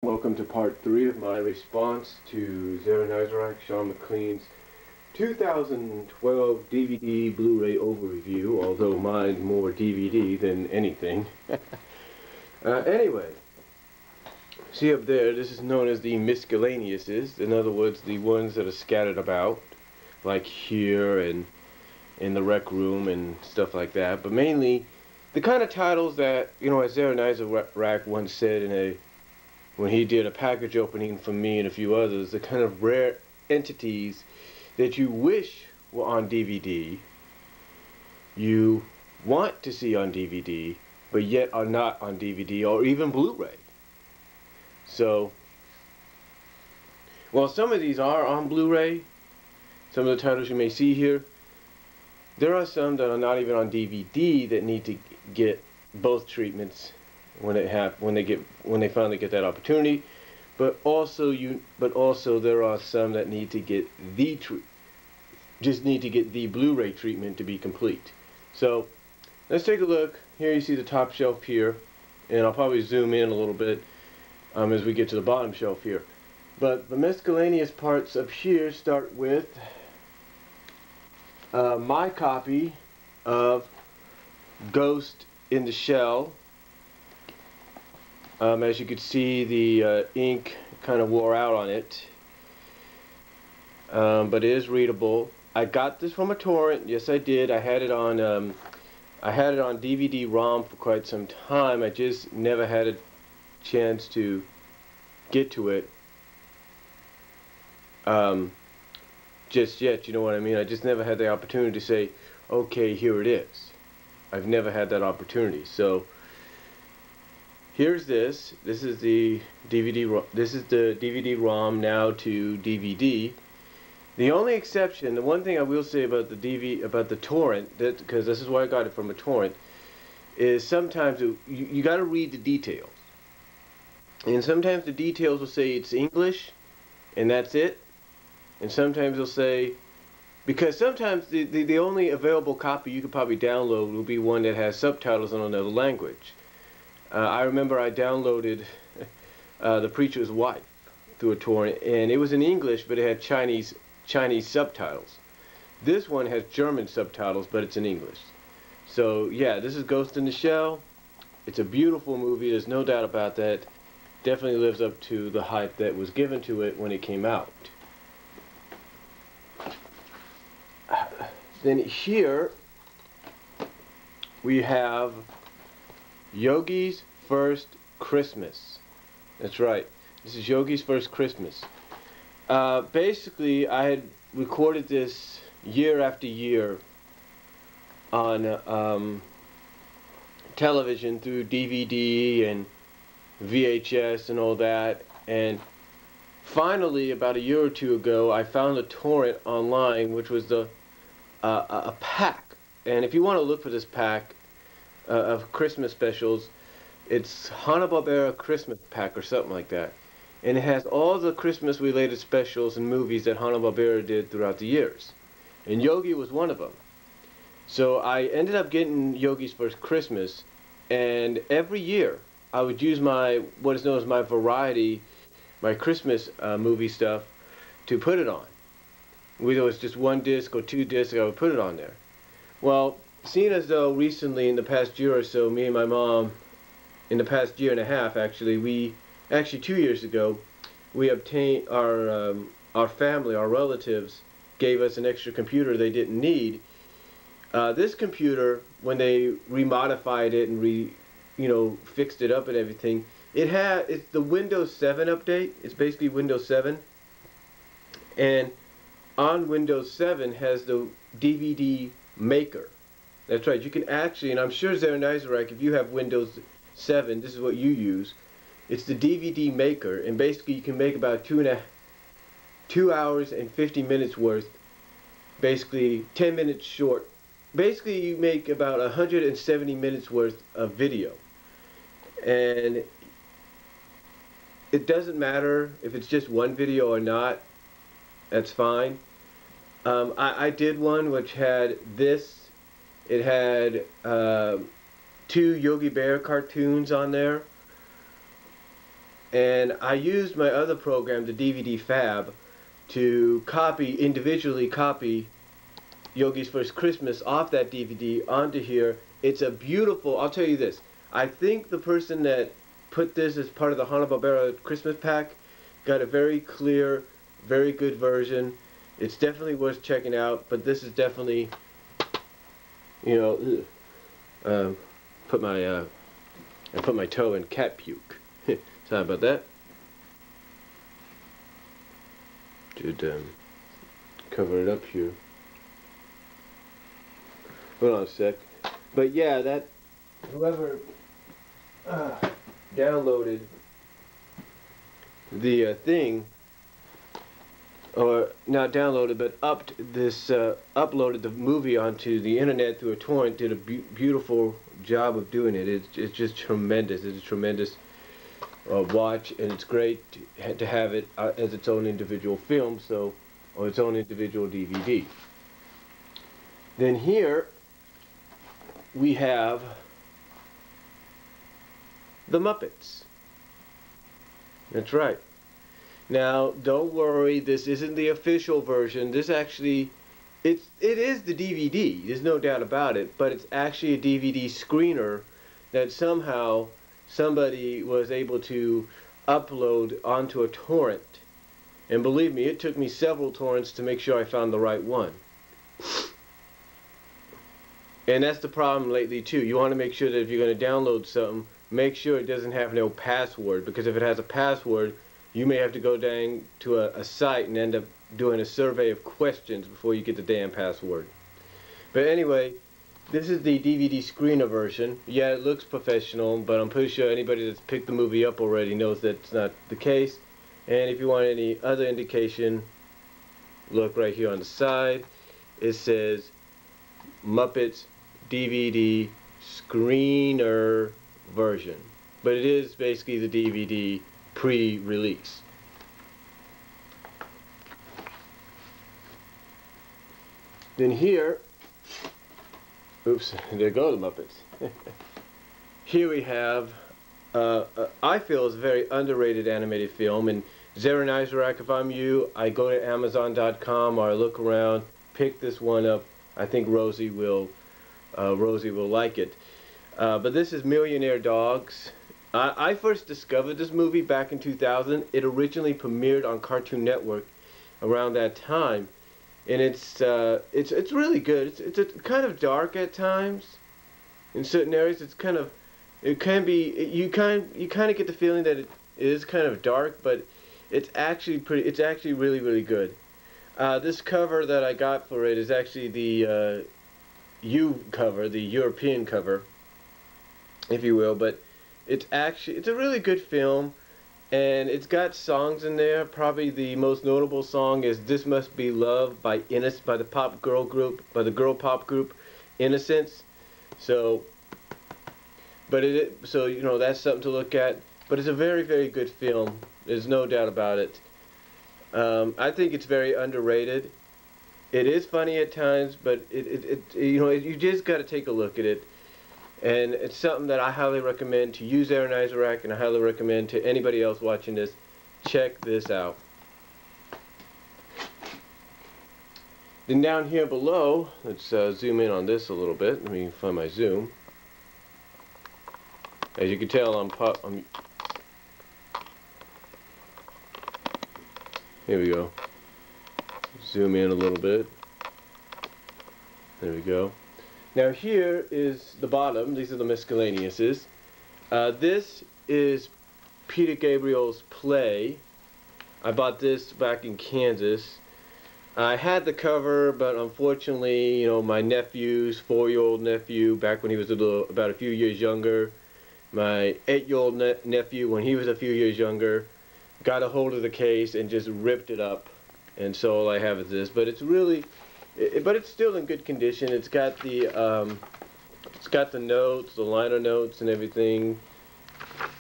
Welcome to part 3 of my response to Zaranyzerak, Sean McLean's 2012 DVD Blu-ray overview, although mine's more DVD than anything. Anyway, see up there, this is known as the miscellaneouses, in other words, the ones that are scattered about, like here and in the rec room and stuff like that, but mainly the kind of titles that, as Zaranyzerak once said when he did a package opening for me and a few others, the kind of rare entities that you wish were on DVD, you want to see on DVD, but yet are not on DVD or even Blu-ray. So, while some of these are on Blu-ray, some of the titles you may see here, there are some that are not even on DVD that need to get both treatments when they finally get that opportunity, but also there are some that need to get the Blu-ray treatment to be complete. So let's take a look. Here you see the top shelf here, and I'll probably zoom in a little bit as we get to the bottom shelf here. But the miscellaneous parts up here start with my copy of Ghost in the Shell. As you can see, the ink kind of wore out on it, but it is readable. I got this from a torrent. Yes, I did. I had it on DVD-ROM for quite some time. I just never had a chance to get to it just yet. You know what I mean? I just never had the opportunity to say, okay, here it is. I've never had that opportunity. So here's this. This is the DVD-ROM now to DVD. The only exception, the one thing I will say about the torrent, because this is why I got it from a torrent, is sometimes you got to read the details, and sometimes the details will say it's English, and that's it, and sometimes they'll say, because sometimes the only available copy you could probably download will be one that has subtitles in another language. I remember I downloaded The Preacher's Wife through a torrent, and it was in English, but it had Chinese subtitles. This one has German subtitles, but it's in English. So yeah, this is Ghost in the Shell. It's a beautiful movie, there's no doubt about that. Definitely lives up to the hype that was given to it when it came out. Then here we have Yogi's First Christmas. That's right. This is Yogi's First Christmas. Basically, I had recorded this year after year on television through DVD and VHS and all that. And finally, about a year or two ago, I found a torrent online, which was a pack. And if you want to look for this pack of Christmas specials, it's Hanna-Barbera Christmas pack or something like that, and it has all the Christmas related specials and movies that Hanna-Barbera did throughout the years, and Yogi was one of them. So I ended up getting Yogi's First Christmas, and every year I would use what is known as my variety, my Christmas movie stuff, to put it on. Whether it was just one disc or two discs, I would put it on there. Well, seeing as though recently, in the past year or so, me and my mom, in the past year and a half actually, 2 years ago, we obtained our family, our relatives, gave us an extra computer they didn't need. This computer, when they remodified it and fixed it up and everything, it's the Windows 7 update. It's basically Windows 7, and on Windows 7 has the DVD maker. That's right, you can actually, and I'm sure Zaranyzerak, if you have Windows 7, this is what you use. It's the DVD maker, and basically you can make about 2 hours and 50 minutes worth, basically 10 minutes short. Basically you make about 170 minutes worth of video. And it doesn't matter if it's just one video or not, that's fine. I did one which had this. It had 2 Yogi Bear cartoons on there. and I used my other program, the DVD Fab, to individually copy Yogi's First Christmas off that DVD onto here. It's a beautiful, I'll tell you this, I think the person that put this as part of the Hanna-Barbera Christmas pack got a very clear, very good version. It's definitely worth checking out, but this is definitely, you know, I put my toe in cat puke. Sorry about that. Should cover it up here. Hold on a sec. But yeah, that whoever downloaded the thing, or not downloaded, but uploaded the movie onto the internet through a torrent, did a beautiful job of doing it. It's just tremendous. It's a tremendous watch, and it's great to have it as its own individual film, or its own individual DVD. Then here we have the Muppets. That's right. Now, don't worry, this isn't the official version. This actually, it is the DVD. There's no doubt about it, but it's actually a DVD screener that somehow somebody was able to upload onto a torrent. And believe me, it took me several torrents to make sure I found the right one. And that's the problem lately too. You want to make sure that if you're going to download something, make sure it doesn't have no password, because if it has a password, you may have to go down to a site and end up doing a survey of questions before you get the damn password. But anyway, this is the DVD screener version. Yeah, it looks professional, but I'm pretty sure anybody that's picked the movie up already knows that's not the case. And if you want any other indication, look right here on the side. It says Muppets DVD screener version. But it is basically the DVD pre-release. Then here, oops, there go the Muppets. Here we have, I feel is a very underrated animated film, and Zaranyzerak, if I'm you, I go to Amazon.com or I look around, pick this one up. I think Rosie will like it. But this is Millionaire Dogs. I first discovered this movie back in 2000. It originally premiered on Cartoon Network around that time, and it's really good. It's kind of dark at times. In certain areas, it can be. You kind of get the feeling that it is kind of dark, but it's actually really good. This cover that I got for it is actually the U cover, the European cover, if you will, but it's a really good film, and it's got songs in there. Probably the most notable song is "This Must Be Love" by the girl pop group Innocence. So you know, that's something to look at. But it's a very good film. There's no doubt about it. I think it's very underrated. It is funny at times, but you just got to take a look at it. And it's something that I highly recommend to you, Zaranyzerak, and I highly recommend to anybody else watching this. Check this out. Then down here below, let's zoom in on this a little bit. Let me find my zoom. As you can tell, I'm here we go. Zoom in a little bit. There we go. Now here is the bottom. These are the miscellaneouses. This is Peter Gabriel's play. I bought this back in Kansas. I had the cover, but unfortunately, you know, my nephew's 4-year-old nephew, back when he was about a few years younger, my 8-year-old nephew, when he was a few years younger, got a hold of the case and just ripped it up. And so all I have is this, but it's really, but it's still in good condition. It's got the notes, the liner notes, and everything.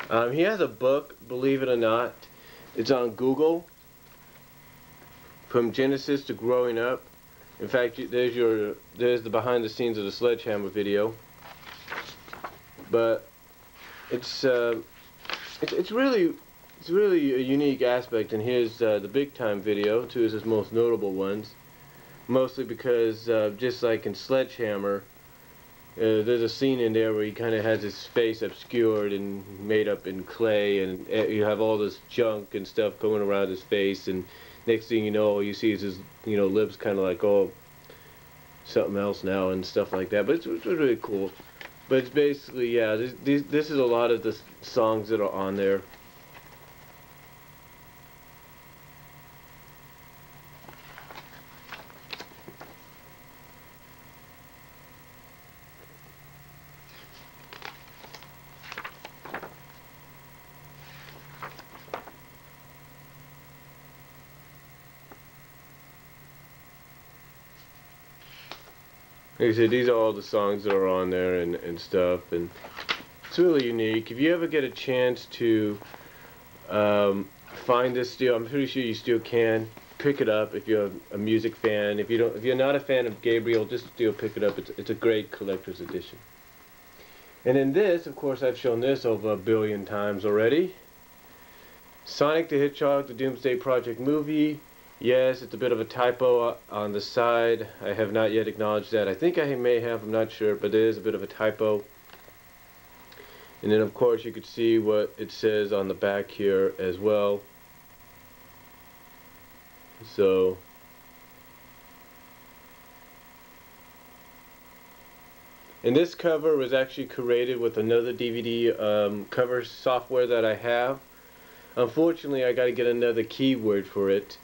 He has a book, believe it or not. It's on Google. From Genesis to Growing Up. In fact, there's the behind the scenes of the Sledgehammer video. But it's really it's really a unique aspect, and here's the Big Time video, two of his most notable ones. Mostly because, just like in Sledgehammer, there's a scene in there where he kind of has his face obscured and made up in clay, and you have all this junk and stuff going around his face, and next thing you know, all you see is his, lips kind of like, oh, something else now and stuff like that. But it's really cool. But it's basically, yeah, this is a lot of the songs that are on there. Like I said, these are all the songs that are on there and stuff, and it's really unique. If you ever get a chance to find this still, I'm pretty sure you still can pick it up if you're a music fan. If you're not a fan of Gabriel, just still pick it up. It's a great collector's edition. And in this, of course, I've shown this over 1 billion times already. Sonic the Hedgehog, the Doomsday Project movie. Yes, it's a bit of a typo on the side. I have not yet acknowledged that. I think I may have, I'm not sure, but there is a bit of a typo. And then of course you could see what it says on the back here as well. So and this cover was actually created with another DVD cover software that I have. Unfortunately, I got to get another keyword for it.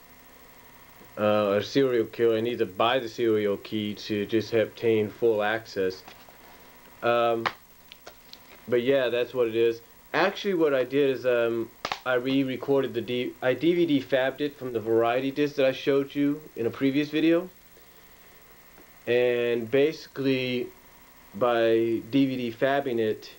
A serial killer. I need to buy the serial key to just obtain full access. But yeah, that's what it is. Actually, what I did is I re-recorded I DVD fabbed it from the variety disc that I showed you in a previous video. And basically, by DVD fabbing it,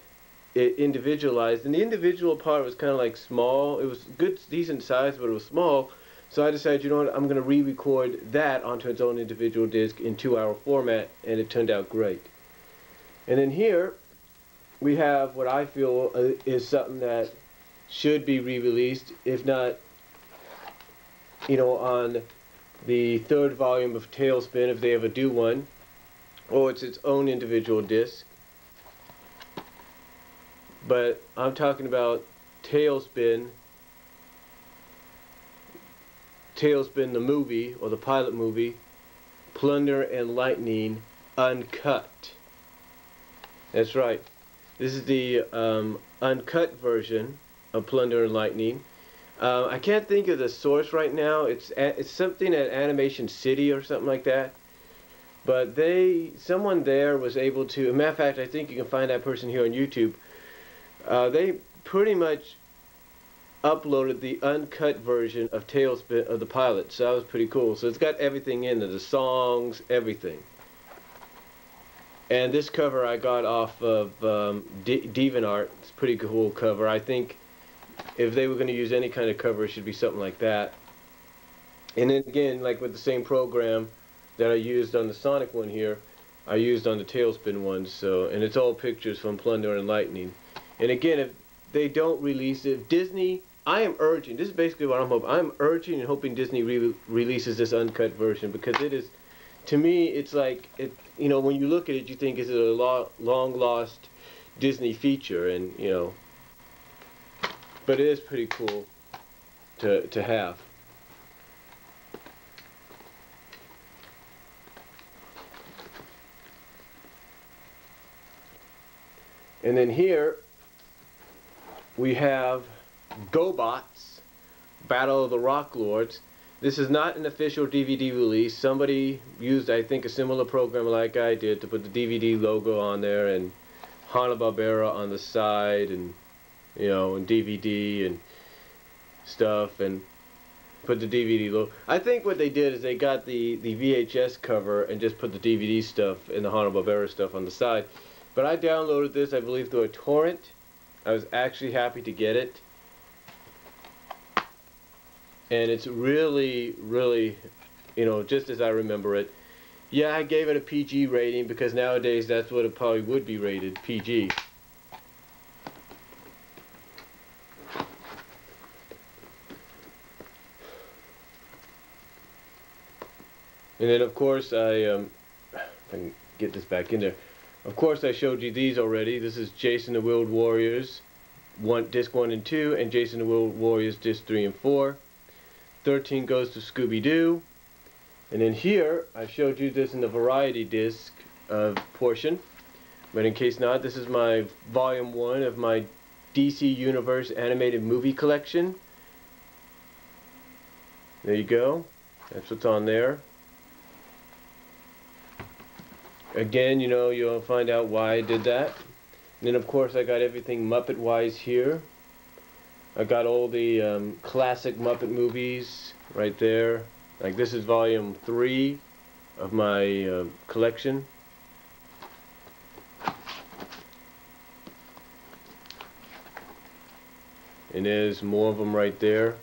it individualized. And the individual part was kind of like small. It was good, decent size, but it was small. So I decided, you know what, I'm going to re-record that onto its own individual disc in 2-hour format, and it turned out great. And then here, we have what I feel is something that should be re-released, if not, on the 3rd volume of Tailspin, if they ever do one, or it's its own individual disc. But I'm talking about Tailspin the movie, or the pilot movie, Plunder and Lightning Uncut. That's right. This is the uncut version of Plunder and Lightning. I can't think of the source right now. It's something at Animation City or something like that. But someone there was able to, as a matter of fact, I think you can find that person here on YouTube. They pretty much uploaded the uncut version of Tailspin of the pilot, so that was pretty cool. So it's got everything in there, the songs, everything. And this cover I got off of DeviantArt. It's a pretty cool cover. I think if they were going to use any kind of cover, it should be something like that. And then again, like with the same program that I used on the Sonic one here, I used on the Tailspin one. So, and it's all pictures from Plunder and Lightning. And again, if they don't release it, Disney, I am urging, this is basically what I'm hoping, I'm urging and hoping Disney releases this uncut version, because it is, to me, it's like, when you look at it, you think, is it a long lost Disney feature? And, but it is pretty cool to have. And then here, we have Gobots, Battle of the Rock Lords. This is not an official DVD release. Somebody used, I think, a similar program like I did to put the DVD logo on there, and Hanna-Barbera on the side, and and DVD and stuff, and put the DVD logo. I think what they did is they got the VHS cover and just put the DVD stuff and the Hanna-Barbera stuff on the side. But I downloaded this, I believe, through a torrent. I was actually happy to get it. And it's really, really, just as I remember it. Yeah, I gave it a PG rating because nowadays that's what it probably would be rated, PG. And then of course if I can get this back in there. Of course I showed you these already. This is Jason the Wheeled Warriors disc 1 and 2, and Jason the Wheeled Warriors disc 3 and 4. 13 goes to Scooby-Doo. And then here I showed you this in the variety disc portion. But in case not, this is my volume 1 of my DC Universe animated movie collection. There you go. That's what's on there. Again, you know, you'll find out why I did that. And then of course I got everything Muppet wise here. I got all the classic Muppet movies right there. Like this is volume 3 of my collection. And there's more of them right there.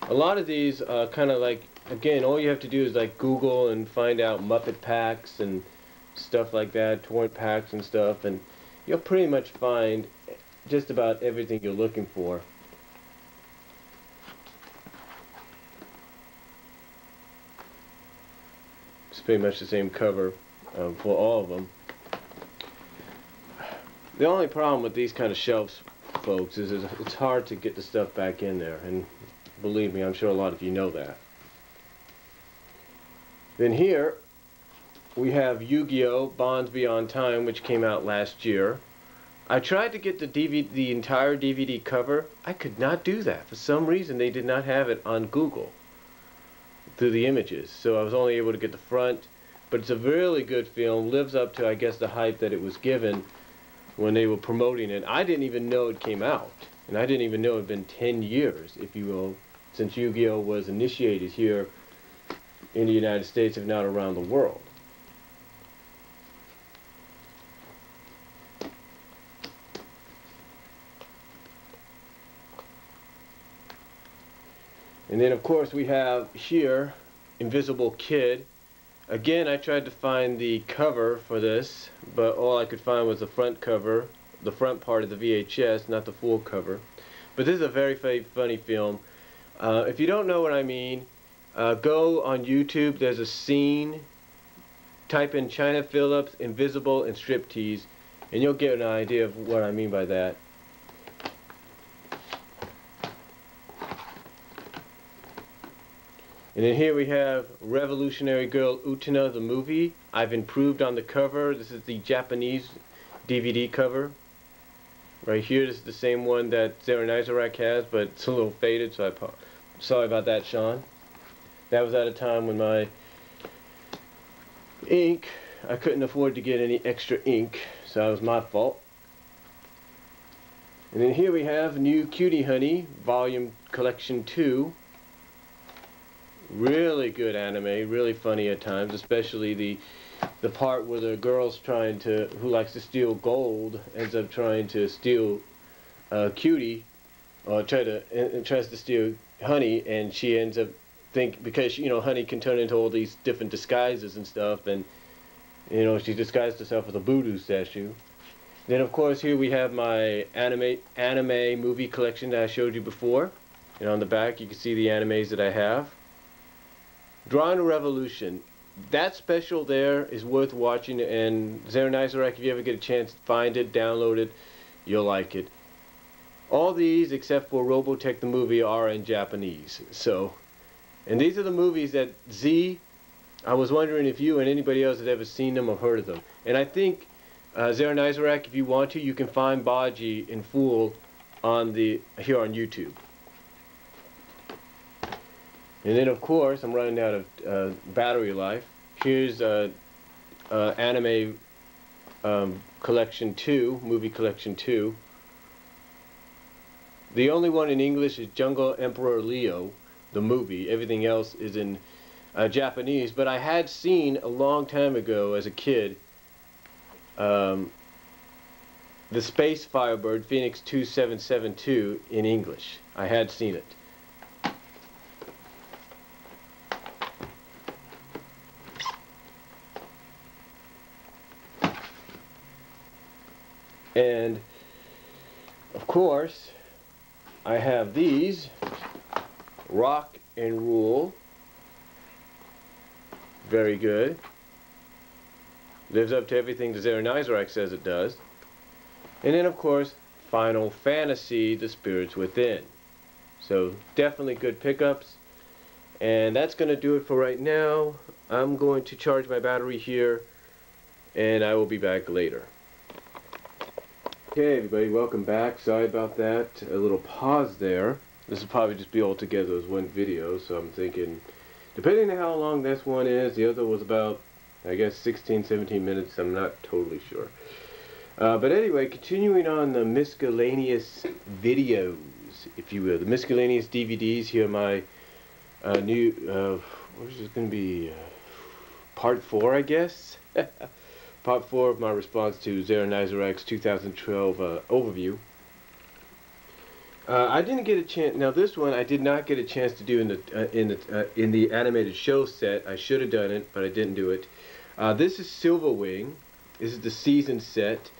A lot of these kind of like, again, all you have to do is like Google and find out Muppet packs and stuff like that, torrent packs and stuff, and you'll pretty much find just about everything you're looking for. It's pretty much the same cover for all of them. The only problem with these kind of shelves, folks, is it's hard to get the stuff back in there, and believe me, I'm sure a lot of you know that. Then here we have Yu-Gi-Oh! Bonds Beyond Time, which came out last year. I tried to get the entire DVD cover. I could not do that. For some reason, they did not have it on Google through the images, so I was only able to get the front. But it's a really good film. Lives up to, I guess, the hype that it was given when they were promoting it. I didn't even know it came out, and I didn't even know it had been 10 years, if you will, since Yu-Gi-Oh! Was initiated here in the United States, if not around the world. And then of course we have here Invisible Kid. Again, I tried to find the cover for this, but all I could find was the front cover, the front part of the VHS, not the full cover. But this is a very, very funny film. If you don't know what I mean, go on YouTube. There's a scene. Type in China Phillips, Invisible, and Striptease, and you'll get an idea of what I mean by that. And then here we have Revolutionary Girl Utena, the movie. I've improved on the cover. This is the Japanese DVD cover. Right here, this is the same one that Zaranyzerak has, but it's a little faded, so sorry about that, Sean. That was at a time when my ink, I couldn't afford to get any extra ink, so that was my fault. And then here we have New Cutie Honey, Volume Collection 2. Really good anime, really funny at times, especially the part where the girl's who likes to steal gold, ends up trying to steal Cutie, or tries to steal Honey, and she ends up because you know Honey can turn into all these different disguises and stuff, and you know she disguised herself as a voodoo statue. Then of course here we have my anime movie collection that I showed you before, and on the back you can see the animes that I have. Drawing a Revolution, that special there is worth watching, and Zaranyzerak, if you ever get a chance to find it, download it, you'll like it. All these, except for Robotech the movie, are in Japanese. So, and these are the movies that I was wondering if you and anybody else had ever seen them or heard of them. And I think, Zaranyzerak, if you want to, you can find Baji in full here on YouTube. And then of course, I'm running out of battery life. Here's Anime Collection 2, Movie Collection 2. The only one in English is Jungle Emperor Leo, the movie. Everything else is in Japanese. But I had seen a long time ago as a kid the Space Firebird Phoenix 2772 in English. I had seen it. And of course, I have these Rock and Rule Very good. Lives up to everything the Zaranyzerak says it does. And then, of course, Final Fantasy, The Spirits Within. So, definitely good pickups. And that's going to do it for right now. I'm going to charge my battery here, and I will be back later. Okay, everybody, welcome back. Sorry about that. A little pause there. This will probably just be all together as one video, so I'm thinking, depending on how long this one is, the other was about, I guess, 16, 17 minutes. I'm not totally sure. But anyway, continuing on the miscellaneous videos, if you will. The miscellaneous DVDs. Here are my new, what is this going to be? Part 4, I guess? Part 4 of my response to Zaranyzerak's 2012 overview. I didn't get a chance. Now this one I did not get a chance to do in the animated show set. I should have done it, but I didn't do it. This is Silverwing. This is the season set,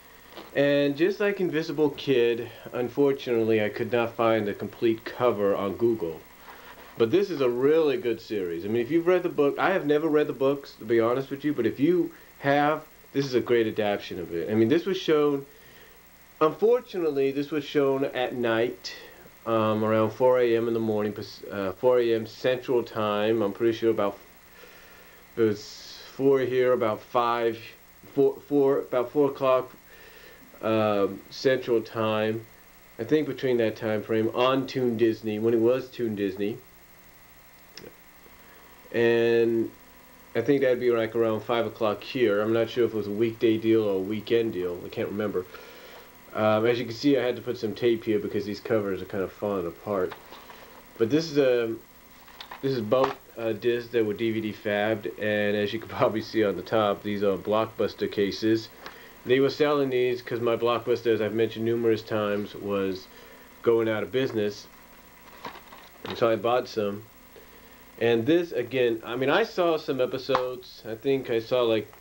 and just like Invisible Kid, unfortunately I could not find the complete cover on Google. But this is a really good series. I mean, if you've read the book, I have never read the books, to be honest with you, but if you have, this is a great adaptation of it. I mean, this was shown, unfortunately, this was shown at night, around 4 a.m. in the morning, 4 a.m. Central Time. I'm pretty sure about, it was 4 here, about 5, about 4 o'clock Central Time. I think between that time frame, on Toon Disney, when it was Toon Disney. And I think that'd be like around 5 o'clock here. I'm not sure if it was a weekday deal or a weekend deal. I can't remember. As you can see, I had to put some tape here because these covers are kind of falling apart. But this is both discs that were DVD fabbed, and as you can probably see on the top, these are Blockbuster cases. They were selling these because my Blockbuster, as I've mentioned numerous times, was going out of business, and so I bought some. And this, again, I mean, I saw some episodes. I think I saw, like,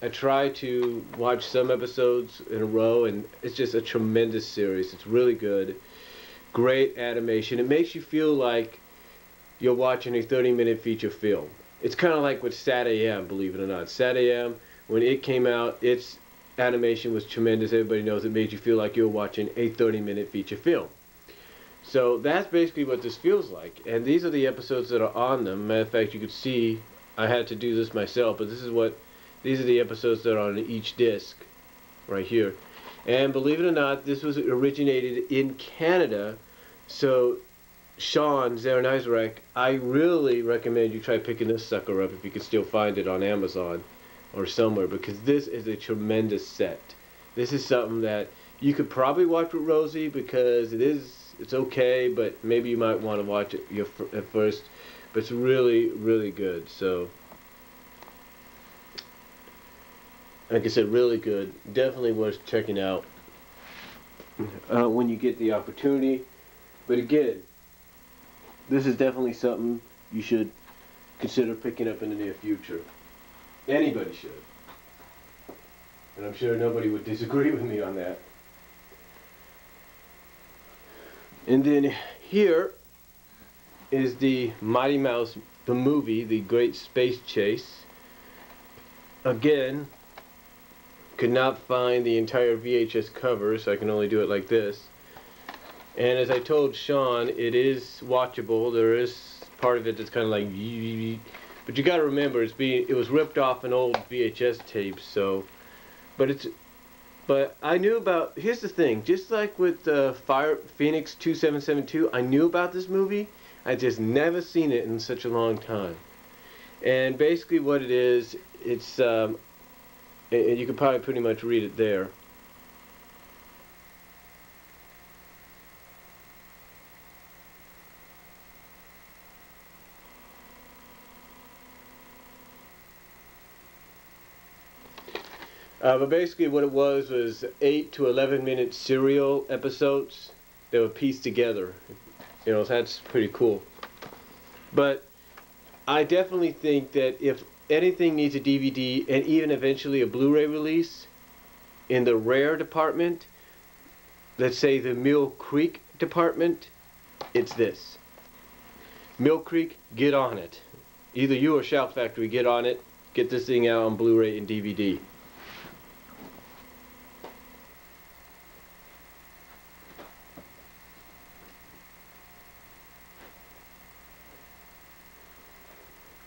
I tried to watch some episodes in a row, and it's just a tremendous series. It's really good. Great animation. It makes you feel like you're watching a 30-minute feature film. It's kind of like with Sat AM, believe it or not. Sat AM, when it came out, its animation was tremendous. Everybody knows it made you feel like you're watching a 30-minute feature film. So that's basically what this feels like, and these are the episodes that are on them. Matter of fact, you could see I had to do this myself, but these are the episodes that are on each disc right here. And believe it or not, this was originated in Canada. So Sean Zaranyzerak, I really recommend you try picking this sucker up if you can still find it on Amazon or somewhere, because this is a tremendous set. This is something that you could probably watch with Rosie, because it's okay, but maybe you might want to watch it at first. But it's really, really good. So, like I said, really good. Definitely worth checking out when you get the opportunity. But again, this is definitely something you should consider picking up in the near future. Anybody should. And I'm sure nobody would disagree with me on that. And then here is the Mighty Mouse, the movie, the Great Space Chase. Again, could not find the entire VHS cover, so I can only do it like this. And as I told Sean, it is watchable. There is part of it that's kind of like, but you got to remember, it was ripped off an old VHS tape. So, but I knew about, here's the thing, just like with Phoenix 2772, I knew about this movie, I just never seen it in such a long time. And basically what it is, it's, and you can probably pretty much read it there. But basically what it was 8 to 11 minute serial episodes that were pieced together. You know, so that's pretty cool. But I definitely think that if anything needs a DVD and even eventually a Blu-ray release in the rare department, let's say the Mill Creek department, it's this. Mill Creek, get on it. Either you or Shout Factory, get on it. Get this thing out on Blu-ray and DVD.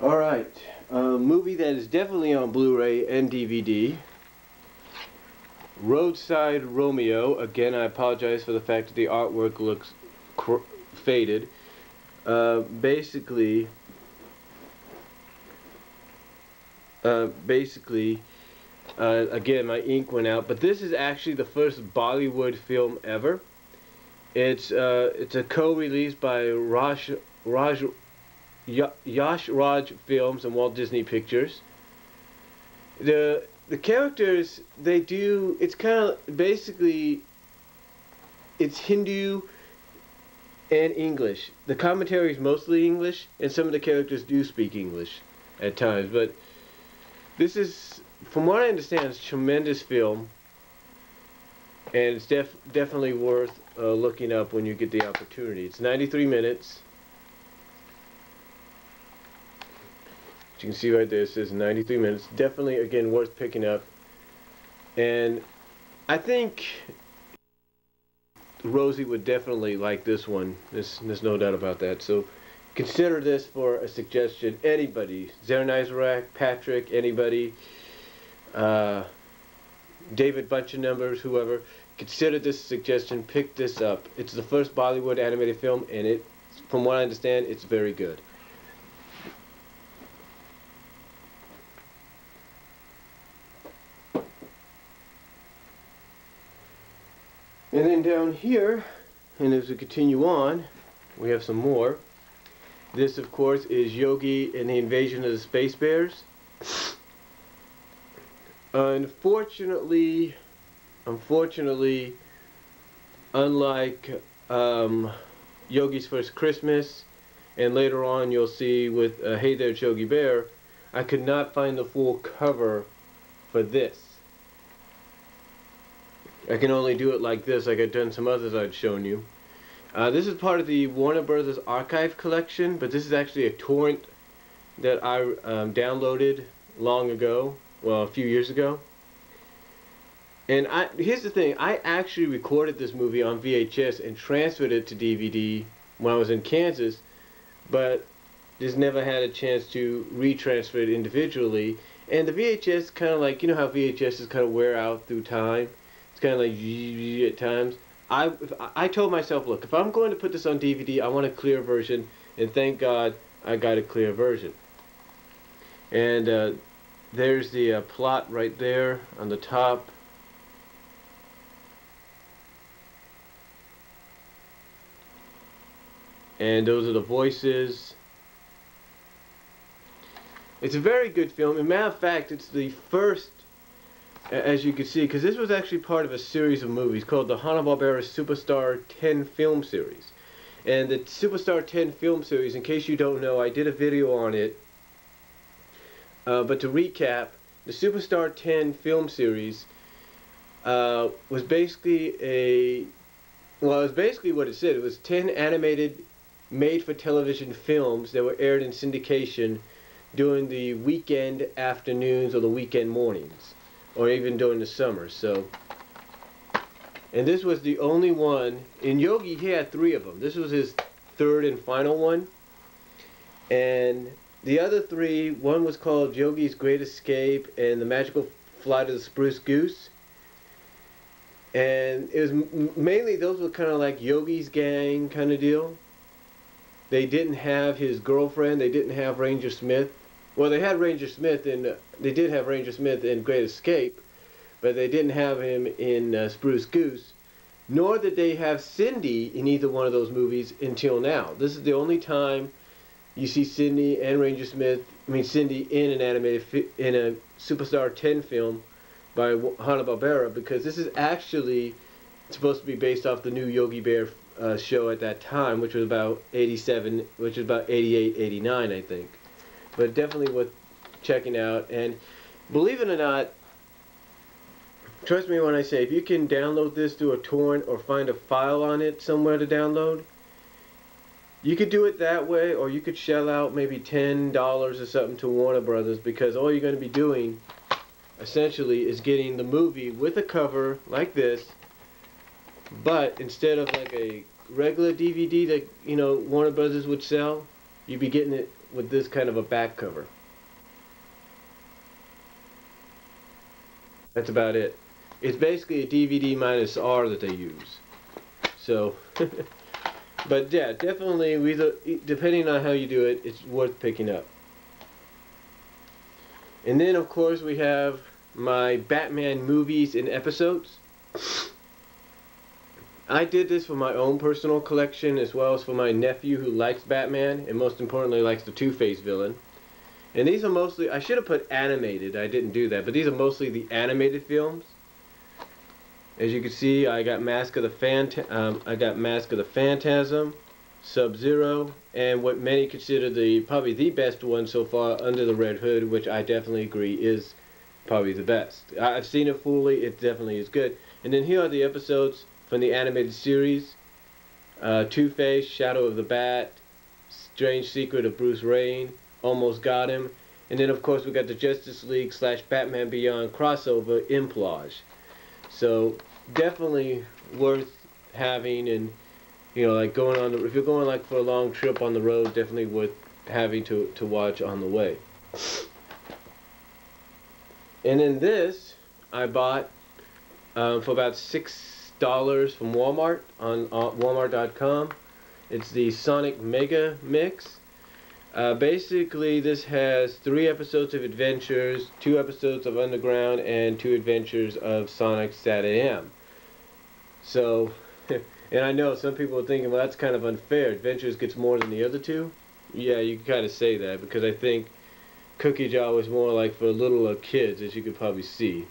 Alright, movie that is definitely on Blu-ray and DVD. Roadside Romeo. Again, I apologize for the fact that the artwork looks faded. Basically, again, my ink went out, but this is actually the first Bollywood film ever. It's a co-release by Yash Raj Films and Walt Disney Pictures. The characters, they do, it's kind of, basically, it's Hindu and English. The commentary is mostly English, and some of the characters do speak English at times, but this is, from what I understand, it's a tremendous film, and it's definitely worth looking up when you get the opportunity. It's 93 minutes. You can see right there, it says 93 minutes. Definitely, again, worth picking up. And I think Rosie would definitely like this one. There's no doubt about that. So consider this for a suggestion. Anybody, Zaranyzerak, Patrick, anybody, David Bunch of Numbers, whoever, consider this a suggestion. Pick this up. It's the first Bollywood animated film, and it, from what I understand, it's very good. And then down here, and as we continue on, we have some more. This, of course, is Yogi and the Invasion of the Space Bears. Unfortunately, unlike Yogi's First Christmas, and later on you'll see with Hey There, Yogi Bear, I could not find the full cover for this. I can only do it like this, like I've done some others I've shown you. This is part of the Warner Brothers Archive collection, but this is actually a torrent that I downloaded long ago, well, a few years ago. And here's the thing, I actually recorded this movie on VHS and transferred it to DVD when I was in Kansas, but just never had a chance to retransfer it individually. And the VHS kind of like, you know how VHSs kind of wear out through time? Kind of like at times. I told myself, look, if I'm going to put this on DVD, I want a clear version, and thank God I got a clear version. And there's the plot right there on the top. And those are the voices. It's a very good film. As a matter of fact, it's the first, as you can see, because this was actually part of a series of movies called the Hanna-Barbera Superstar 10 film series. And the Superstar 10 film series, in case you don't know, I did a video on it. But to recap, the Superstar 10 film series was basically well, it was basically what it said. It was 10 animated, made-for-television films that were aired in syndication during the weekend afternoons or the weekend mornings, or even during the summer. So, and this was the only one. In Yogi, he had 3 of them. This was his third and final one. And the other 3, one was called Yogi's Great Escape and The Magical Flight of the Spruce Goose. And it was mainly, those were kind of like Yogi's gang kind of deal. They didn't have his girlfriend. They didn't have Ranger Smith. Well, they had Ranger Smith in, they did have Ranger Smith in Great Escape, but they didn't have him in Spruce Goose, nor did they have Cindy in either one of those movies until now. This is the only time you see Cindy and Ranger Smith, Cindy in an animated, in a Superstar 10 film by Hanna-Barbera, because this is actually supposed to be based off the new Yogi Bear show at that time, which was about 87, which was about 88, 89, I think. But definitely worth checking out. And believe it or not, trust me when I say, if you can download this through a torrent or find a file on it somewhere to download, You could do it that way, or you could shell out maybe $10 or something to Warner Brothers, because all you're going to be doing essentially is getting the movie with a cover like this, but instead of like a regular DVD that, you know, Warner Brothers would sell, you'd be getting it with this kind of a back cover. That's about it. It's basically a DVD minus R that they use. So, but yeah, definitely, depending on how you do it, it's worth picking up. And then, of course, we have my Batman movies and episodes. I did this for my own personal collection, as well as for my nephew who likes Batman, and most importantly likes the Two-Face villain. And these are mostly, I should have put animated, I didn't do that, but these are mostly the animated films. As you can see, I got Mask of the Phantasm, Sub-Zero, and what many consider probably the best one so far, Under the Red Hood, which I definitely agree is probably the best. I've seen it fully, it definitely is good. And then here are the episodes from the animated series. Two-Face, Shadow of the Bat, Strange Secret of Bruce Wayne, Almost Got Him, and then of course we got the Justice League / Batman Beyond crossover, Implage. So definitely worth having, and you know, like going on if you're going like for a long trip on the road, definitely worth having to watch on the way. And then this I bought for about $6 from Walmart on Walmart.com. It's the Sonic Mega Mix. Basically, this has 3 episodes of Adventures, 2 episodes of Underground, and 2 adventures of Sonic SatAM. So, and I know some people are thinking, well, that's kind of unfair. Adventures gets more than the other 2. Yeah, you can kind of say that, because I think Cookie Jar was more like for littler kids, as you could probably see.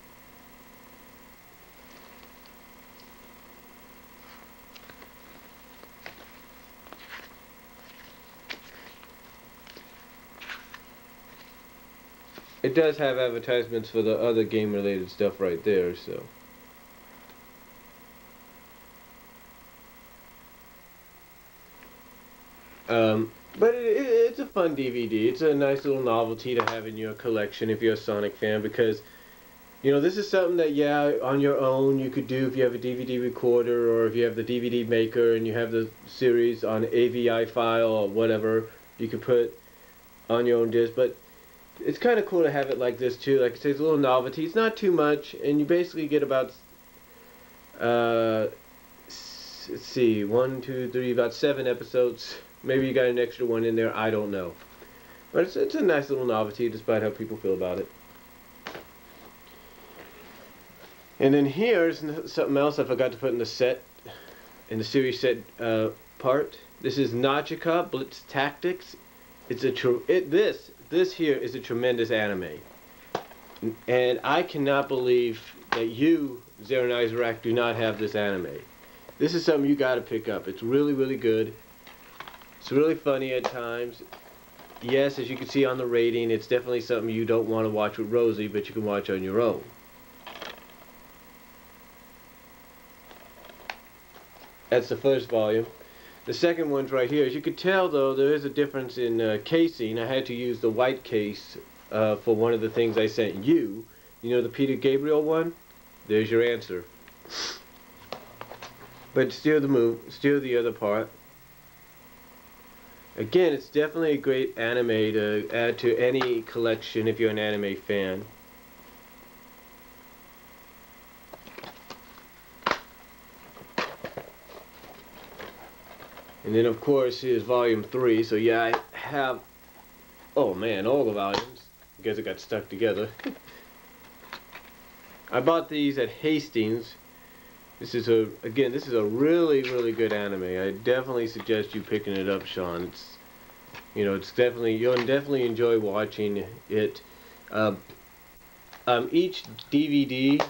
It does have advertisements for the other game-related stuff right there, so. But it's a fun DVD. It's a nice little novelty to have in your collection if you're a Sonic fan, because, you know, this is something that, yeah, on your own you could do if you have a DVD recorder, or if you have the DVD maker and you have the series on AVI file or whatever, you could put on your own disc. But it's kind of cool to have it like this too. Like I say, it's a little novelty. It's not too much, and you basically get about let's see, 1, 2, 3, about 7 episodes. Maybe you got an extra one in there, I don't know. But it's a nice little novelty, despite how people feel about it. And then here's something else I forgot to put in the series set part. This is Nachika Blitz Tactics. It's this here is a tremendous anime, and I cannot believe that you, Zaranyzerak, do not have this anime. This is something you got to pick up. It's really, really good. It's really funny at times. Yes, as you can see on the rating, it's definitely something you don't want to watch with Rosie, but you can watch on your own. That's the first volume. The second one's right here. As you can tell, though, there is a difference in casing. I had to use the white case for one of the things I sent you. You know, the Peter Gabriel one? There's your answer. But still the other part. Again, it's definitely a great anime to add to any collection if you're an anime fan. And then, of course, here's volume 3. So yeah, I have, oh man, all the volumes. I guess it got stuck together. I bought these at Hastings. This is a really, really good anime. I definitely suggest you picking it up, Sean. It's, you know, you'll definitely enjoy watching it. Each DVD,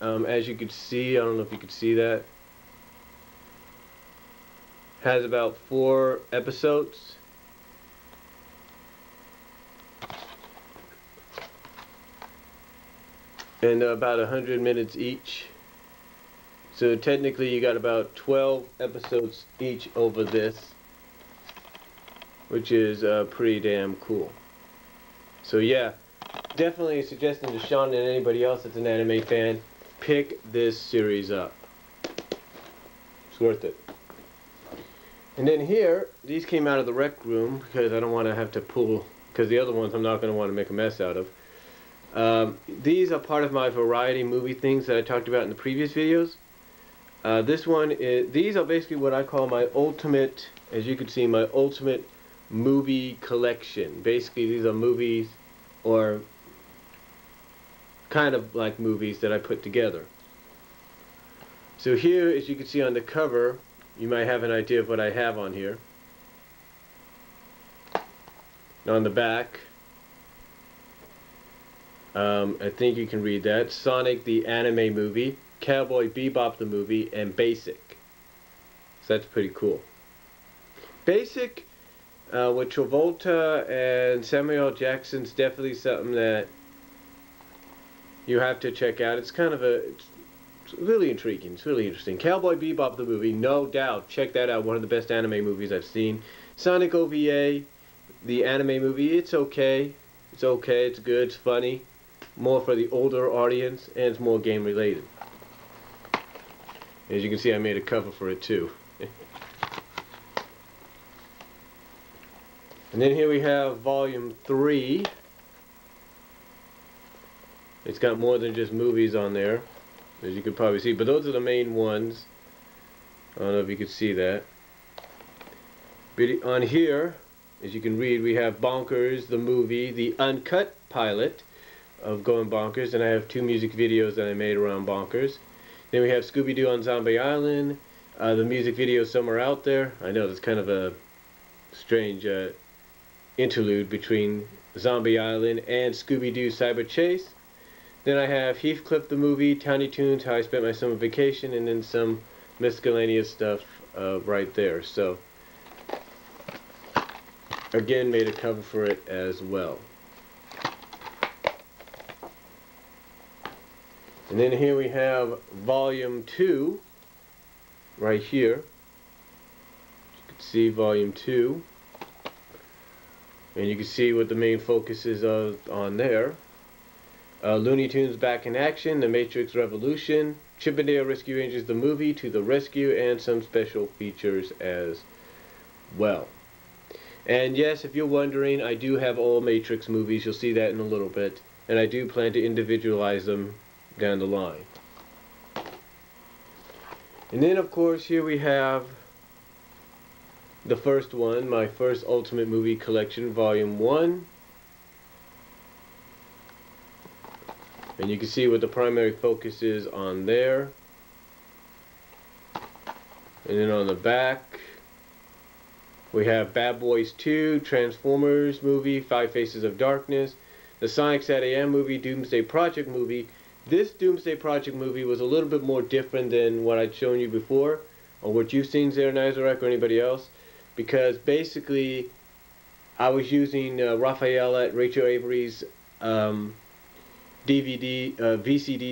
as you could see, I don't know if you could see that, has about 4 episodes. And about 100 minutes each. So technically you got about 12 episodes each over this. which is pretty damn cool. So yeah, definitely suggesting to Sean and anybody else that's an anime fan, pick this series up. It's worth it. And then here, these came out of the rec room because I don't want to have to pull, because the other ones I'm not going to want to make a mess out of. These are part of my variety movie things that I talked about in the previous videos. This one is, these are basically what I call my ultimate, as you can see, my ultimate movie collection. Basically these are movies, or kind of like movies that I put together. So here, as you can see on the cover, you might have an idea of what I have on here. On the back, I think you can read that: Sonic the Anime Movie, Cowboy Bebop the Movie, and Basic. So that's pretty cool. Basic with Travolta and Samuel L. Jackson's definitely something that you have to check out. It's kind of it's really intriguing. It's really interesting. Cowboy Bebop the Movie, no doubt. Check that out. One of the best anime movies I've seen. Sonic OVA, the anime movie, it's okay. It's okay. It's good. It's funny. More for the older audience, and it's more game related. As you can see, I made a cover for it too. And then here we have volume 3. It's got more than just movies on there, as you can probably see, but those are the main ones. I don't know if you can see that. But on here, as you can read, we have Bonkers the movie, the uncut pilot of Going Bonkers, and I have 2 music videos that I made around Bonkers. Then we have Scooby-Doo on Zombie Island, the music video Somewhere Out There. I know that's kind of a strange interlude between Zombie Island and Scooby-Doo Cyber Chase. Then I have Heathcliff the movie, Tiny Toons, How I Spent My Summer Vacation, and then some miscellaneous stuff right there. So again, made a cover for it as well. And then here we have volume 2 right here. You can see volume 2, and you can see what the main focus is on there. Looney Tunes Back in Action, The Matrix Revolution, Chip 'n Dale Rescue Rangers the movie, To the Rescue, and some special features as well. And yes, if you're wondering, I do have all Matrix movies. You'll see that in a little bit, and I do plan to individualize them down the line. And then of course here we have the first one, my first Ultimate Movie Collection, Volume 1. And you can see what the primary focus is on there. And then on the back we have Bad Boys 2, Transformers movie, Five Faces of Darkness, the Sonic SatAM movie, Doomsday Project movie. This Doomsday Project movie was a little bit more different than what I'd shown you before, or what you've seen, Zaranyzerak, or anybody else, because basically I was using Raphael at Rachel Avery's VCDs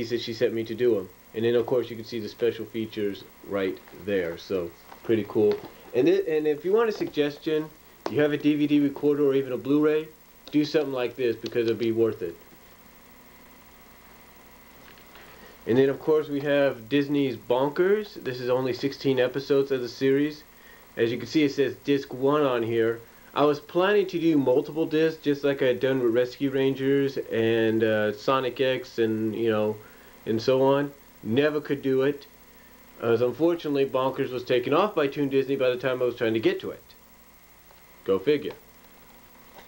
that she sent me to do them. And then of course you can see the special features right there, so pretty cool. And if you want a suggestion, you have a DVD recorder or even a Blu-ray, do something like this because it'll be worth it. And then of course we have Disney's Bonkers. This is only 16 episodes of the series. As you can see, it says disc 1 on here. I was planning to do multiple discs, just like I had done with Rescue Rangers and Sonic X and and so on. Never could do it, as unfortunately Bonkers was taken off by Toon Disney by the time I was trying to get to it. Go figure.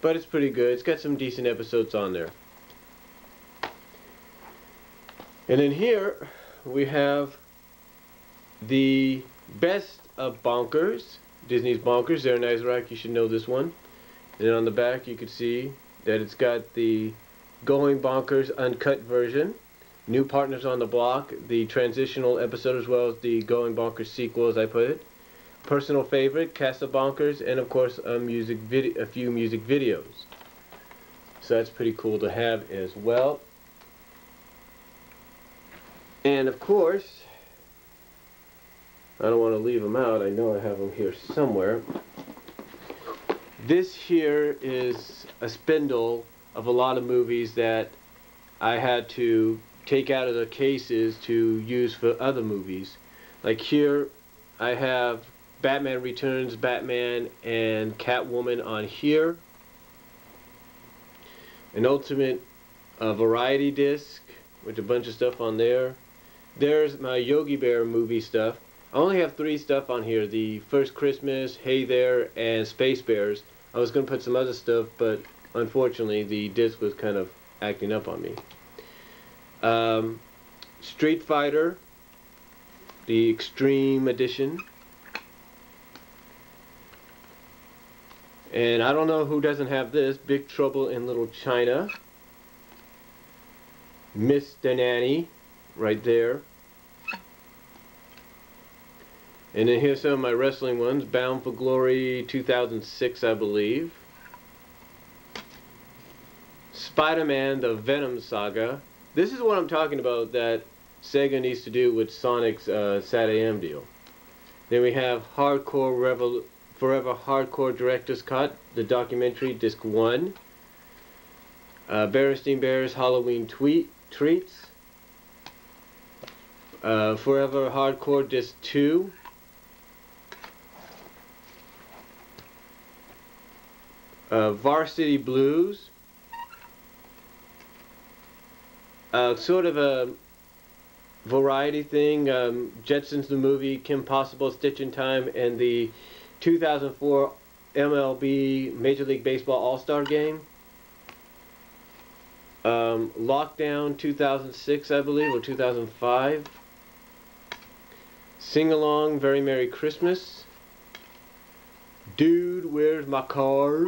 But it's pretty good. It's got some decent episodes on there. And then here we have the best of Bonkers, Disney's Bonkers. Zaranyzerak, you should know this one. And then on the back you can see that it's got the Going Bonkers uncut version, New Partners on the Block, the transitional episode, as well as the Going Bonkers sequel, as I put it, personal favorite, Cast of Bonkers, and of course a few music videos. So that's pretty cool to have as well. And of course, I don't want to leave them out. I know I have them here somewhere. This here is a spindle of a lot of movies that I had to take out of the cases to use for other movies. Like here I have Batman Returns, Batman, and Catwoman on here. An Ultimate variety disc with a bunch of stuff on there. There's my Yogi Bear movie stuff. I only have 3 stuff on here. The First Christmas, Hey There, and Space Bears. I was going to put some other stuff, but unfortunately the disc was kind of acting up on me. Street Fighter, the Extreme Edition. And I don't know who doesn't have this. Big Trouble in Little China. Miss the Nanny, right there. And then here's some of my wrestling ones. Bound for Glory 2006, I believe. Spider-Man, the Venom Saga. This is what I'm talking about that Sega needs to do with Sonic's Sat AM deal. Then we have Forever Hardcore Director's Cut, the documentary, Disc 1. Berenstein Bears Halloween Treats. Forever Hardcore Disc 2. Varsity Blues. Sort of a variety thing. Jetsons the movie, Kim Possible, Stitch in Time, and the 2004 MLB Major League Baseball All-Star Game. Lockdown 2006, I believe, or 2005. Sing Along, Very Merry Christmas. Dude, Where's My Car?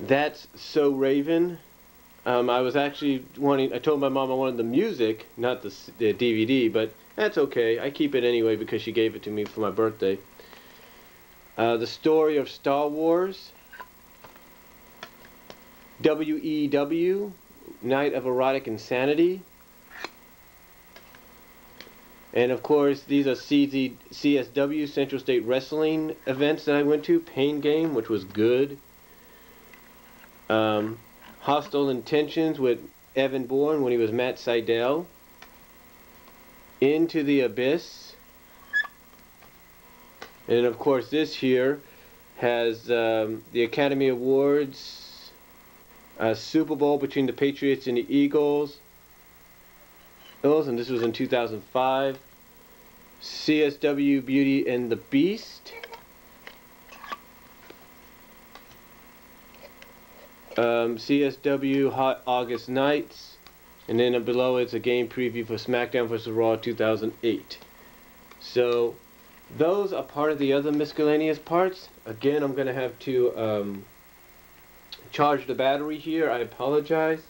That's So Raven. I was actually I told my mom I wanted the music, not the DVD, but that's okay. I keep it anyway because she gave it to me for my birthday. The Story of Star Wars. WEW, Night of Erotic Insanity. And of course, these are CSW, Central State Wrestling events that I went to. Pain Game, which was good. Hostile Intentions with Evan Bourne when he was Matt Sydal. Into the Abyss. And of course, this here has the Academy Awards, Super Bowl between the Patriots and the Eagles. And this was in 2005. CSW Beauty and the Beast. CSW Hot August Nights. And then below it's a game preview for SmackDown vs. Raw 2008. So those are part of the other miscellaneous parts. Again, I'm going to have to charge the battery here. I apologize.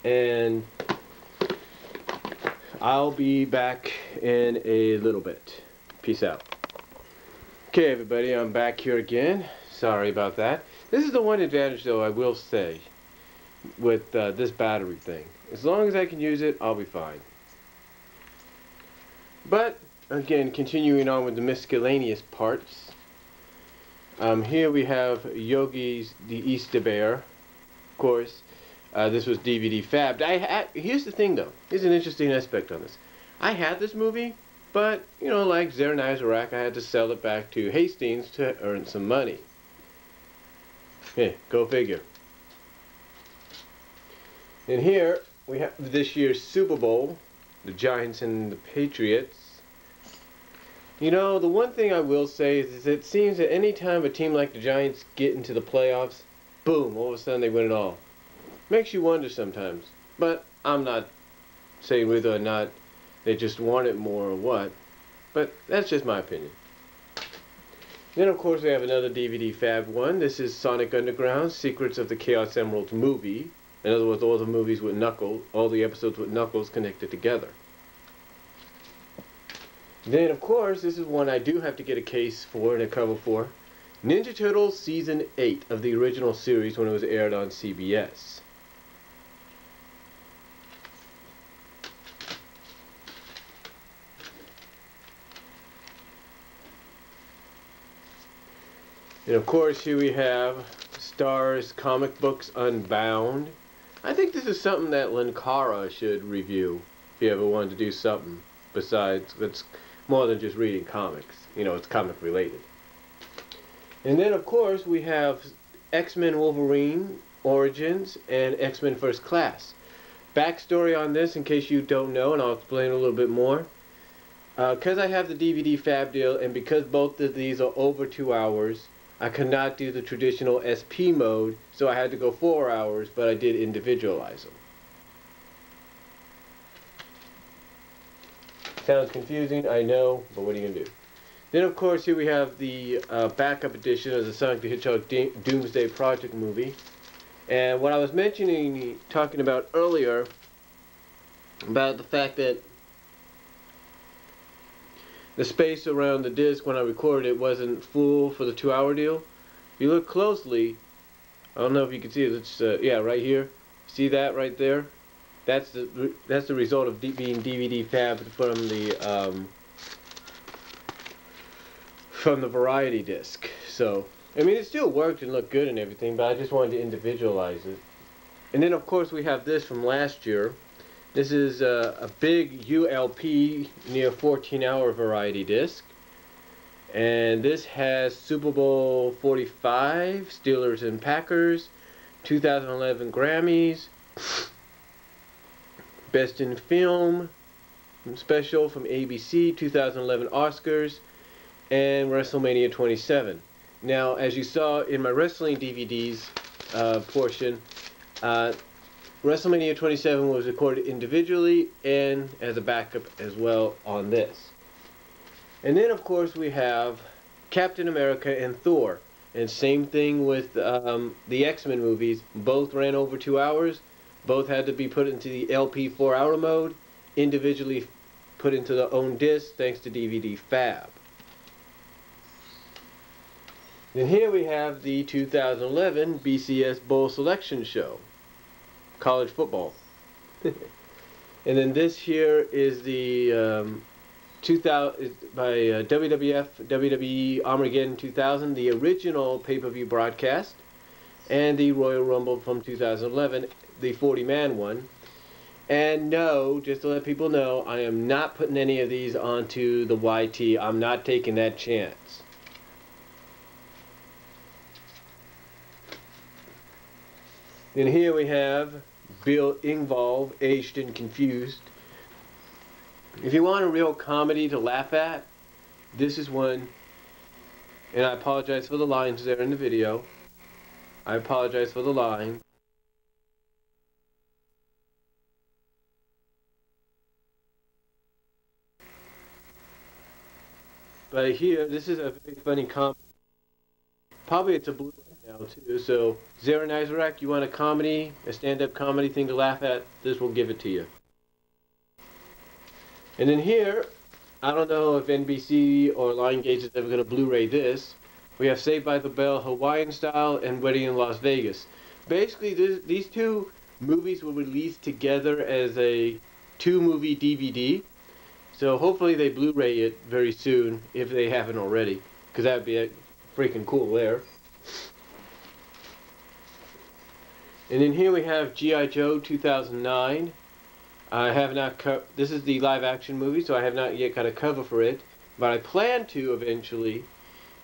And I'll be back in a little bit. Peace out. Okay, everybody, I'm back here again. Sorry about that. This is the one advantage, though, I will say, with this battery thing. As long as I can use it, I'll be fine. But, again, continuing on with the miscellaneous parts. Here we have Yogi's The Easter Bear. Of course, this was DVD fabbed. Here's the thing, though. Here's an interesting aspect on this. I had this movie, but, you know, like Zaranyzerak, I had to sell it back to Hastings to earn some money. Go figure. And here we have this year's Super Bowl, the Giants and the Patriots. You know, the one thing I will say is it seems that any time a team like the Giants get into the playoffs, boom, all of a sudden they win it all. Makes you wonder sometimes. But I'm not saying whether or not they just want it more or what. But that's just my opinion. Then, of course, we have another DVD fab one. This is Sonic Underground, Secrets of the Chaos Emeralds movie. In other words, all the movies with Knuckles, all the episodes with Knuckles connected together. Then, of course, this is one I do have to get a case for and a cover for. Ninja Turtles Season 8 of the original series when it was aired on CBS. And of course, here we have Star's Comic Books Unbound. I think this is something that Linkara should review if you ever wanted to do something besides, it's more than just reading comics. You know, it's comic related. And then of course we have X-Men Wolverine Origins and X-Men First Class. Backstory on this, in case you don't know, and I'll explain a little bit more. Because I have the DVD Fab deal, and because both of these are over 2 hours, I could not do the traditional SP mode, so I had to go 4 hours, but I did individualize them. Sounds confusing, I know, but what are you going to do? Then of course here we have the backup edition of the Sonic the Hedgehog Doomsday Project movie. And what I was talking about earlier, about the fact that the space around the disc when I recorded it wasn't full for the 2-hour deal. If you look closely, I don't know if you can see it. It's yeah, right here. See that right there? That's the result of being DVD fabbed from the variety disc. So I mean, it still worked and looked good and everything, but I just wanted to individualize it. And then of course we have this from last year. This is a big ULP, near 14-hour variety disc. And this has Super Bowl 45, Steelers and Packers, 2011 Grammys, Best in Film special from ABC, 2011 Oscars, and WrestleMania 27. Now, as you saw in my wrestling DVDs portion, WrestleMania 27 was recorded individually and as a backup as well on this. And then of course we have Captain America and Thor. And same thing with the X-Men movies. Both ran over 2 hours. Both had to be put into the LP 4-hour mode. Individually put into their own disc thanks to DVD Fab. And here we have the 2011 BCS Bowl Selection Show. College football. And then this here is the 2000 by WWF WWE Armageddon 2000, the original pay-per-view broadcast, and the Royal Rumble from 2011, the 40-man one. And no, just to let people know, I am not putting any of these onto the YT. I'm not taking that chance. And here we have Bill Engvall, Aged and Confused. If you want a real comedy to laugh at, this is one. And I apologize for the lines there in the video. I apologize for the line. But here, this is a very funny comedy. Probably it's a blue now too. So Zaranyzerak, you want a comedy, a stand-up comedy thing to laugh at? This will give it to you. And then here, I don't know if NBC or Lionsgate is ever going to Blu-ray this. We have Saved by the Bell Hawaiian Style and Wedding in Las Vegas. Basically, these two movies were released together as a 2-movie DVD. So hopefully they Blu-ray it very soon if they haven't already, because that would be freaking cool there. And then here we have G.I. Joe 2009. I have not this is the live action movie, so I have not yet got a cover for it, but I plan to eventually,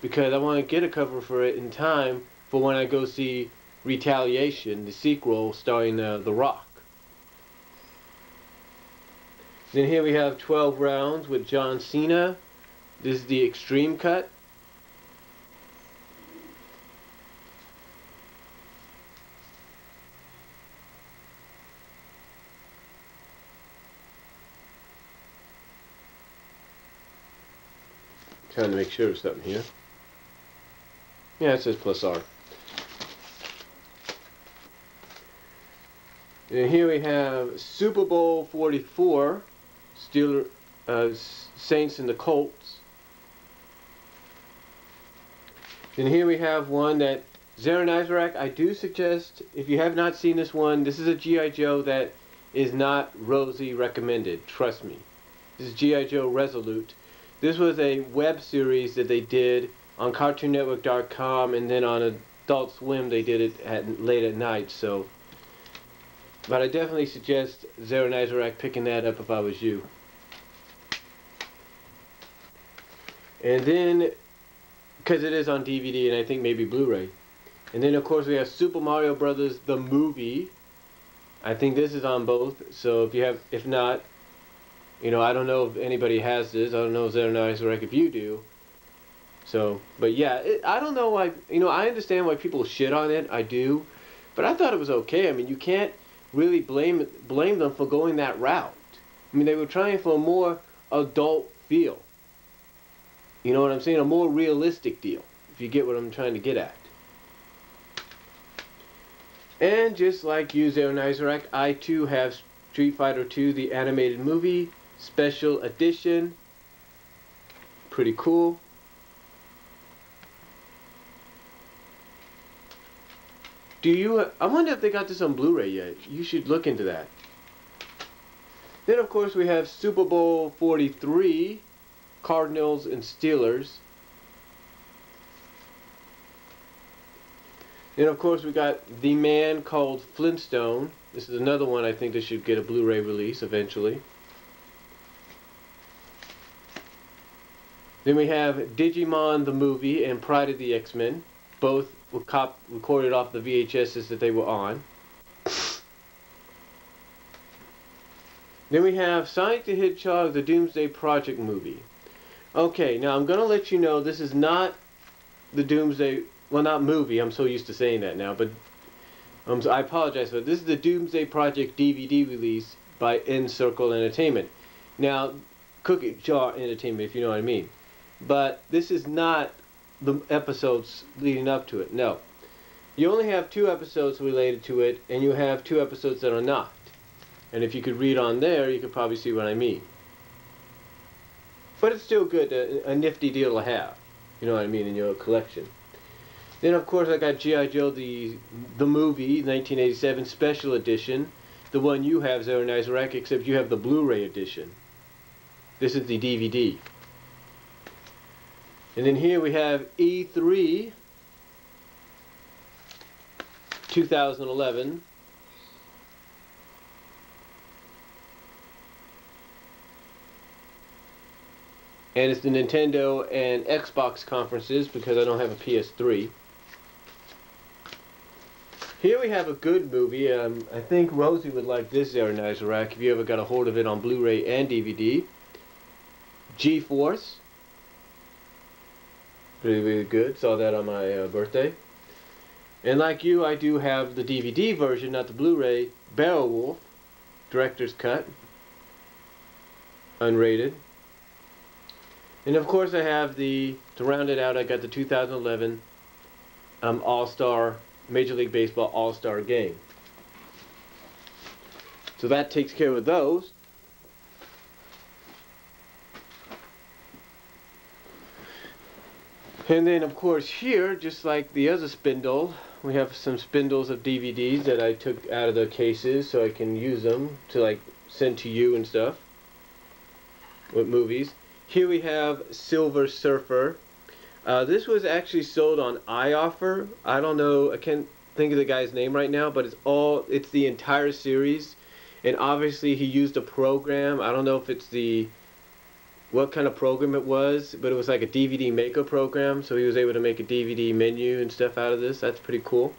because I want to get a cover for it in time for when I go see Retaliation, the sequel starring The Rock. Then here we have 12 Rounds with John Cena. This is the extreme cut. Trying to make sure of something here. Yeah, it says plus R. And here we have Super Bowl 44, Saints and the Colts. And here we have one that Zaranyzerak, I do suggest, if you have not seen this one, this is a G.I. Joe that is not Rosie recommended. Trust me. This is G.I. Joe Resolute. This was a web series that they did on CartoonNetwork.com, and then on Adult Swim they did it late at night. So, but I definitely suggest Zaranyzerak picking that up if I was you. And then, because it is on DVD and I think maybe Blu-ray. And then of course we have Super Mario Brothers the movie. I think this is on both. So if not, you know, I don't know if anybody has this. I don't know, Zaranyzerak, if you do. So, but yeah, I don't know why, you know, I understand why people shit on it. I do. But I thought it was okay. I mean, you can't really blame them for going that route. I mean, they were trying for a more adult feel. You know what I'm saying? A more realistic deal, if you get what I'm trying to get at. And just like you, Zaranyzerak, I too have Street Fighter II, the animated movie, special edition. Pretty cool. I wonder if they got this on Blu-ray yet. You should look into that. Then of course we have Super Bowl 43, Cardinals and Steelers. Then of course we got The Man Called Flintstone. This is another one I think that should get a Blu-ray release eventually. Then we have Digimon the movie and Pride of the X-Men. Both were recorded off the VHSs that they were on. Then we have Sonic the Hedgehog, the Doomsday Project movie. Okay, now I'm going to let you know this is not the Doomsday, well, not movie, I'm so used to saying that now, but I apologize for it. This is the Doomsday Project DVD release by N-Circle Entertainment. Now, Cookie Jar Entertainment, if you know what I mean. But this is not the episodes leading up to it, no. You only have 2 episodes related to it, and you have 2 episodes that are not. And if you could read on there, you could probably see what I mean. But it's still good, a nifty deal to have, you know what I mean, in your collection. Then of course I got G.I. Joe the movie, 1987 special edition. The one you have, Zaranyzerak, except you have the Blu-ray edition. This is the DVD. And then here we have E3 2011. And it's the Nintendo and Xbox conferences because I don't have a PS3. Here we have a good movie. I think Rosie would like this, Zaranyzerak, if you ever got a hold of it on Blu-ray and DVD. G-Force. Really, really good. Saw that on my birthday. And like you, I do have the DVD version, not the Blu-ray. Beowulf, director's cut, unrated. And of course I have to round it out, I got the 2011 All-Star, Major League Baseball All-Star Game. So that takes care of those. And then of course here, just like the other spindle, we have some spindles of DVDs that I took out of the cases so I can use them to like send to you and stuff with movies. Here we have Silver Surfer. This was actually sold on iOffer. I don't know, I can't think of the guy's name right now, but it's the entire series. And obviously he used a program. I don't know if it's what kind of program it was, but it was like a DVD maker program, so he was able to make a DVD menu and stuff out of this. That's pretty cool.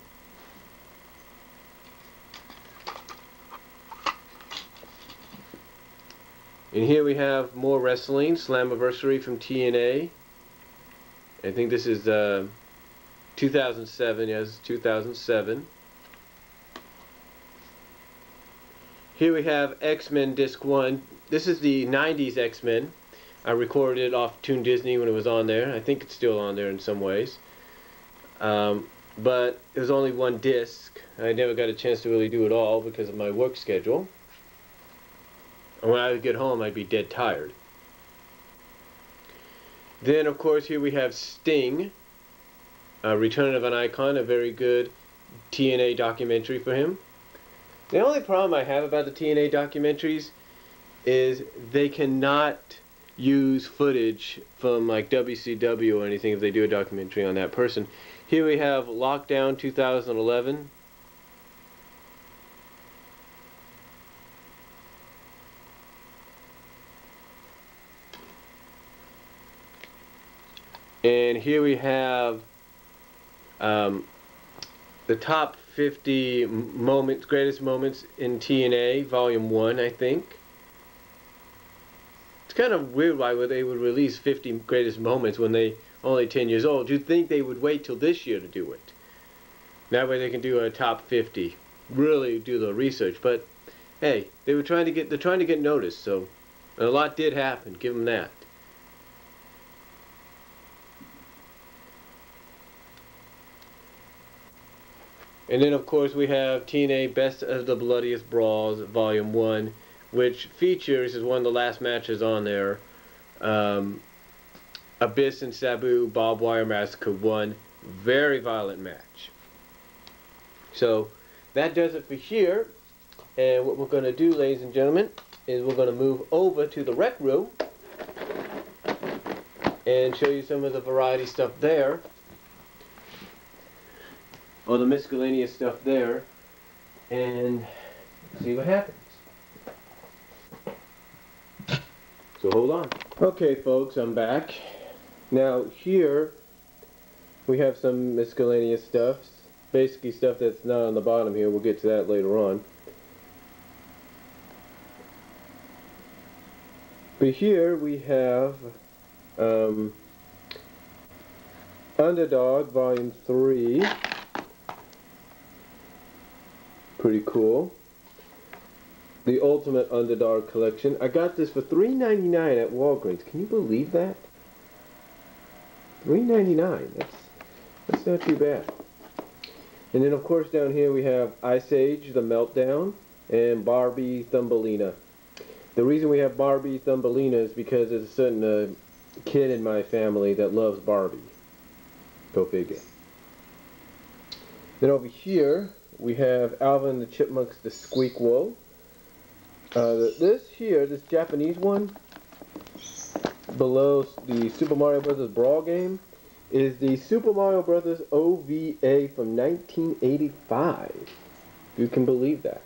And here we have more wrestling, Slammiversary from TNA. I think this is 2007, yes, 2007. Here we have X-Men Disc 1. This is the 90s X-Men. I recorded it off Toon Disney when it was on there. I think it's still on there in some ways. But it was only 1 disc. I never got a chance to really do it all because of my work schedule. And when I would get home, I'd be dead tired. Then, of course, here we have Sting. Return of an Icon, a very good TNA documentary for him. The only problem I have about the TNA documentaries is they cannot use footage from like WCW or anything if they do a documentary on that person. Here we have Lockdown 2011. And here we have the top 50 moments, greatest moments in TNA, Volume 1, I think. It's kind of weird why they would release 50 greatest moments when they only 10 years old. You'd think they would wait till this year to do it. That way they can do a top 50. Really do the research. But hey, they're trying to get noticed, so a lot did happen. Give them that. And then of course we have TNA Best of the Bloodiest Brawls Volume 1, which features, is one of the last matches on there, Abyss and Sabu Barbed Wire Massacre 1. Very violent match. So that does it for here. And what we're going to do, ladies and gentlemen, is we're going to move over to the rec room and show you some of the variety stuff there. Or the miscellaneous stuff there, and see what happens. So hold on. Okay folks, I'm back. Now here we have some miscellaneous stuff, basically stuff that's not on the bottom here. We'll get to that later on. But here we have Underdog Volume 3. Pretty cool. The Ultimate Underdog Collection. I got this for $3.99 at Walgreens. Can you believe that? $3.99. That's not too bad. And then of course down here we have Ice Age, The Meltdown, and Barbie Thumbelina. The reason we have Barbie Thumbelina is because there's a certain kid in my family that loves Barbie. Go figure. Then over here we have Alvin the Chipmunks, the Squeakquel. This Japanese one, below the Super Mario Bros. Brawl game, is the Super Mario Bros. OVA from 1985. You can believe that.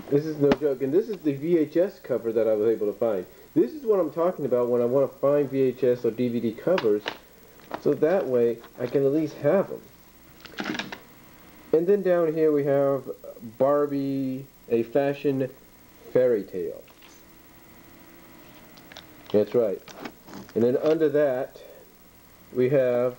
This is no joke, and this is the VHS cover that I was able to find. This is what I'm talking about when I want to find VHS or DVD covers, so that way I can at least have them. And then down here we have Barbie, a fashion fairy tale. That's right. And then under that we have